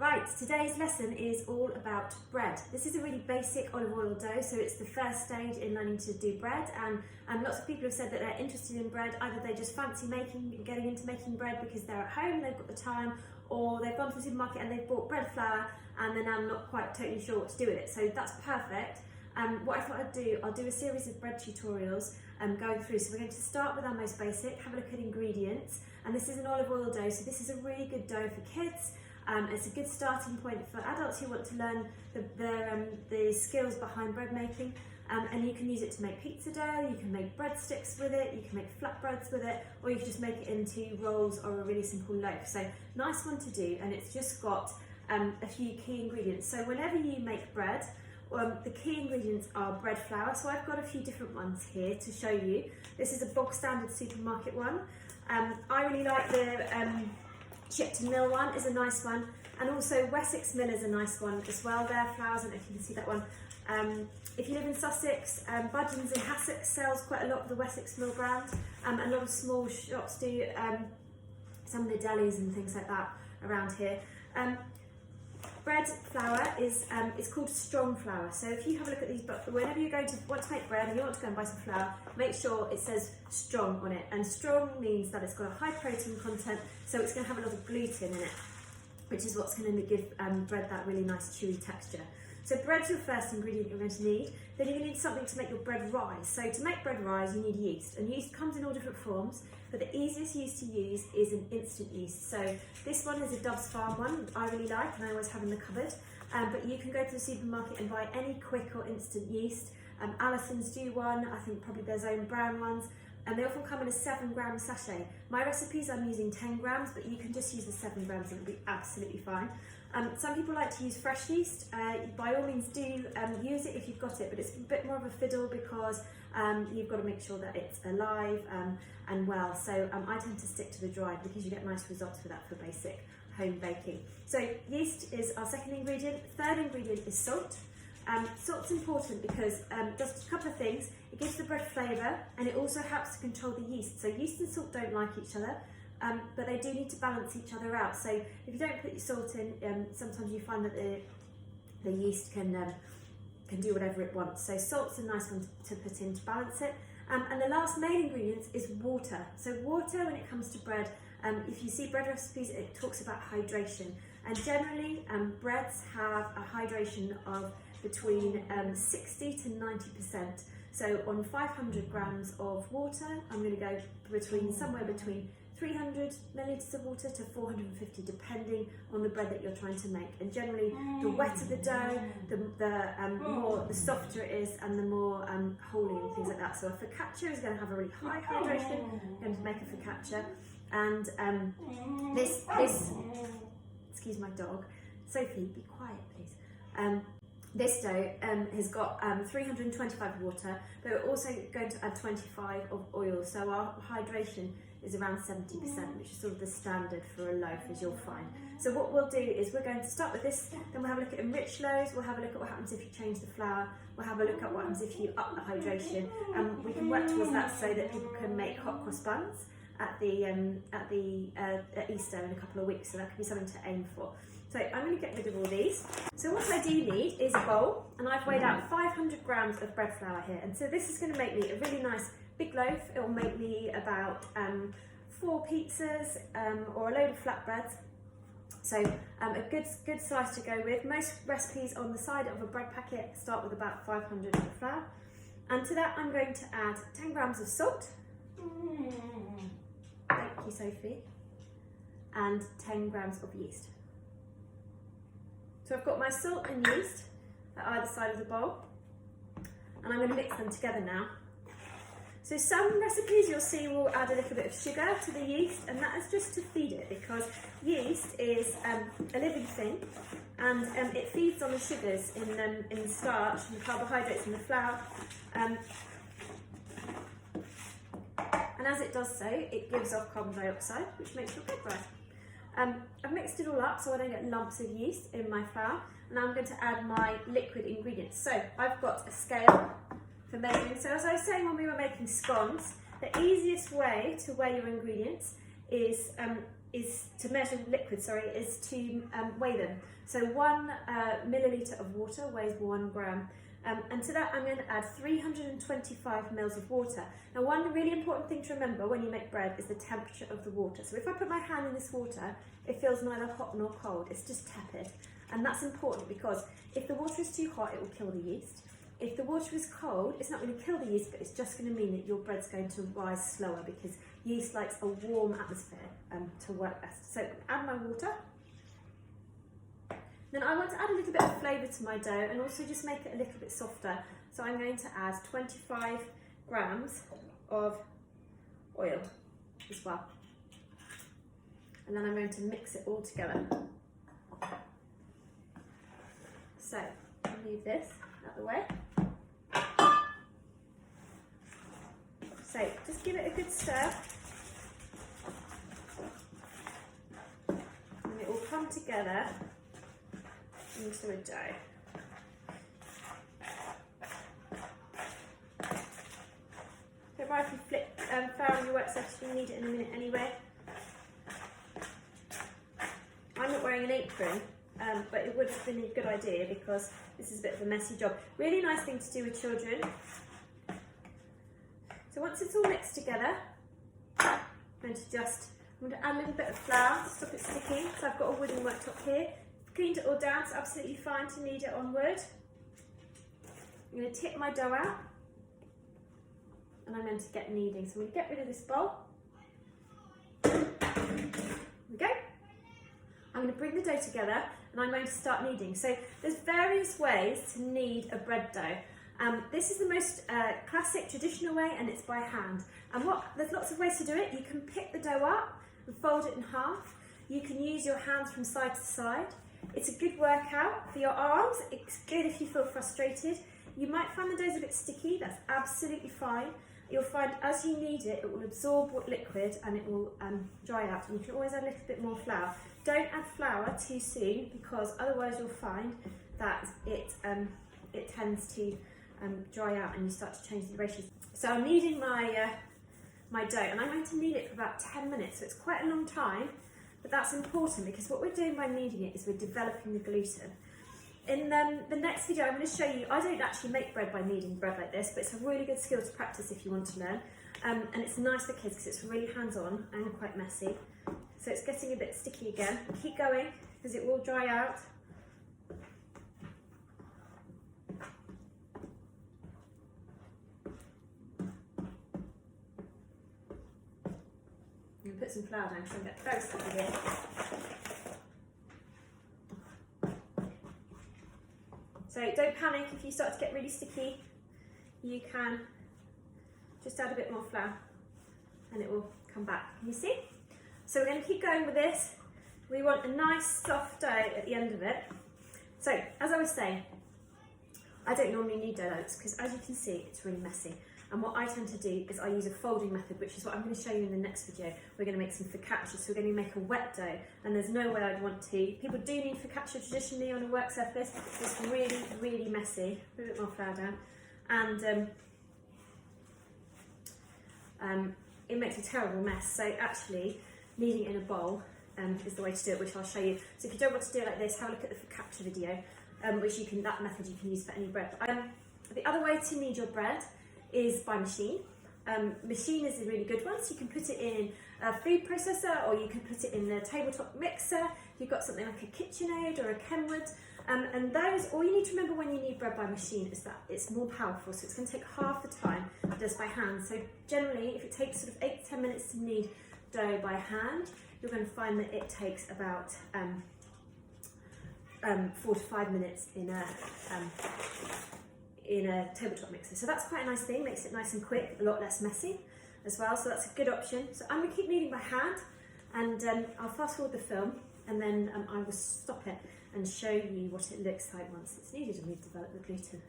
Right, today's lesson is all about bread. This is a really basic olive oil dough, so it's the first stage in learning to do bread, and lots of people have said that they're interested in bread. Either they just fancy getting into making bread because they're at home, they've got the time, or they've gone to the supermarket and they've bought bread flour and they're now not quite totally sure what to do with it. So that's perfect. What I thought I'll do a series of bread tutorials going through. So we're going to start with our most basic, have a look at ingredients, and this is an olive oil dough, so this is a really good dough for kids. It's a good starting point for adults who want to learn the skills behind bread making, and you can use it to make pizza dough, you can make breadsticks with it, you can make flatbreads with it, or you can just make it into rolls or a really simple loaf. So nice one to do, and it's just got a few key ingredients. So whenever you make bread, the key ingredients are bread flour. So I've got a few different ones here to show you. This is a bog standard supermarket one. I really like the Shipton Mill one is a nice one, and also Wessex Mill is a nice one as well. Their flours, I don't know if you can see that one. If you live in Sussex, Budgeons and Hassocks sells quite a lot of the Wessex Mill brand, and a lot of small shops do, some of the delis and things like that around here. Bread flour is it's called strong flour. So if you have a look at these, but whenever you're going to want to make bread and you want to go and buy some flour, make sure it says strong on it. And strong means that it's got a high protein content, so it's going to have a lot of gluten in it, which is what's going to give bread that really nice chewy texture. So bread's your first ingredient you're going to need. Then you're going to need something to make your bread rise. So to make bread rise, you need yeast, and yeast comes in all different forms, but the easiest yeast to use is an instant yeast. So this one is a Dove's Farm one I really like, and I always have in the cupboard. But you can go to the supermarket and buy any quick or instant yeast. Alison's do one, I think probably there's own brown ones, and they often come in a 7-gram sachet. My recipes I'm using 10 grams, but you can just use the 7 grams and it'll be absolutely fine. Some people like to use fresh yeast. By all means do use it if you've got it, but it's a bit more of a fiddle because you've got to make sure that it's alive and well. So I tend to stick to the dried because you get nice results with that for basic home baking. So yeast is our second ingredient. Third ingredient is salt. Salt's important because just a couple of things. It gives the bread flavour, and it also helps to control the yeast. So yeast and salt don't like each other, but they do need to balance each other out. So if you don't put your salt in, sometimes you find that the yeast can do whatever it wants. So salt's a nice one to put in to balance it. And the last main ingredient is water. So water, when it comes to bread, if you see bread recipes, it talks about hydration. And generally, breads have a hydration of between 60 to 90%. So on 500 grams of water, I'm going to go somewhere between 300 millilitres of water to 450, depending on the bread that you're trying to make. And generally, the wetter the dough, the softer it is, and the more holy and things like that. So a focaccia is going to have a really high hydration. I'm going to make a focaccia, and this excuse my dog, Sophie, be quiet, please. This dough has got 325 of water, but we're also going to add 25 of oil. So our hydration is around 70%, which is sort of the standard for a loaf, as you'll find. So what we'll do is we're going to start with this, then we'll have a look at enriched loaves, we'll have a look at what happens if you change the flour, we'll have a look at what happens if you up the hydration, and we can work towards that so that people can make hot cross buns at Easter in a couple of weeks. So that could be something to aim for. So I'm going to get rid of all these. So what I do need is a bowl, and I've weighed out 500 grams of bread flour here. And so this is going to make me a really nice big loaf. It will make me about 4 pizzas or a load of flatbreads. So a good size to go with. Most recipes on the side of a bread packet start with about 500 of flour. And to that I'm going to add 10 grams of salt. Thank you, Sophie. And 10 grams of yeast. So I've got my salt and yeast at either side of the bowl, and I'm going to mix them together now. So some recipes you'll see will add a little bit of sugar to the yeast, and that is just to feed it, because yeast is a living thing, and it feeds on the sugars in the starch and the carbohydrates in the flour. And as it does so, it gives off carbon dioxide, which makes your bread rise. I've mixed it all up so I don't get lumps of yeast in my flour, and I'm going to add my liquid ingredients. So I've got a scale for measuring. So as I was saying when we were making scones, the easiest way to weigh your ingredients is is to measure liquid, is to weigh them. So 1 milliliter of water weighs 1 gram. And to that I'm going to add 325 mils of water. Now one really important thing to remember when you make bread is the temperature of the water. So if I put my hand in this water, it feels neither hot nor cold, it's just tepid. And that's important because if the water is too hot, it will kill the yeast. If the water is cold, it's not going to kill the yeast, but it's just going to mean that your bread's going to rise slower because yeast likes a warm atmosphere to work best. So add my water. Then I want to add a little bit of flavour to my dough and also just make it a little bit softer. So I'm going to add 25 grams of oil as well. And then I'm going to mix it all together. So I'll leave this out of the way. So just give it a good stir. And it will come together into a dough. Don't worry if you flip flour on your work surface, you need it in a minute anyway. I'm not wearing an apron, but it would have been a good idea because this is a bit of a messy job. Really nice thing to do with children. So once it's all mixed together, I'm going to add a little bit of flour to stop it sticking. So I've got a wooden worktop here. Cleaned it all down, it's absolutely fine to knead it on wood. I'm going to tip my dough out and I'm going to get kneading. So I'm going to get rid of this bowl. There we go. I'm going to bring the dough together and I'm going to start kneading. So there's various ways to knead a bread dough. This is the most classic traditional way and it's by hand. And there's lots of ways to do it. You can pick the dough up and fold it in half. You can use your hands from side to side. It's a good workout for your arms. It's good if you feel frustrated. You might find the dough's a bit sticky, that's absolutely fine. You'll find as you knead it, it will absorb liquid and it will dry out. And you can always add a little bit more flour. Don't add flour too soon because otherwise you'll find that it tends to dry out and you start to change the ratios. So I'm kneading my dough and I'm going to knead it for about 10 minutes. So it's quite a long time. But that's important because what we're doing by kneading it is we're developing the gluten. In the next video I'm going to show you, I don't actually make bread by kneading bread like this, but it's a really good skill to practice if you want to learn. And it's nice for kids because it's really hands-on and quite messy. So it's getting a bit sticky again. Keep going because it will dry out. I'm going to put some flour down because I'm getting very sticky here. So don't panic if you start to get really sticky. You can just add a bit more flour and it will come back. Can you see? So we're going to keep going with this. We want a nice soft dough at the end of it. So as I was saying, I don't normally knead dough because as you can see it's really messy. And what I tend to do is I use a folding method, which is what I'm going to show you in the next video. We're going to make some focaccia, so we're going to make a wet dough, and there's no way I'd want to. People do need focaccia traditionally on a work surface. It's really, really messy. Put a bit more flour down, and it makes a terrible mess. So actually, kneading it in a bowl is the way to do it, which I'll show you. So if you don't want to do it like this, have a look at the focaccia video, that method you can use for any bread. The other way to knead your bread is by machine. Machine is a really good one, so you can put it in a food processor or you can put it in the tabletop mixer. If you've got something like a KitchenAid or a Kenwood. And those, all you need to remember when you knead bread by machine is that it's more powerful, so it's going to take half the time it does by hand. So generally, if it takes sort of 8 to 10 minutes to knead dough by hand, you're going to find that it takes about 4 to 5 minutes in a tabletop mixer. So that's quite a nice thing, makes it nice and quick, a lot less messy as well, so that's a good option. So I'm going to keep kneading by hand and I'll fast forward the film and then I will stop it and show you what it looks like once it's kneaded and we've developed the gluten.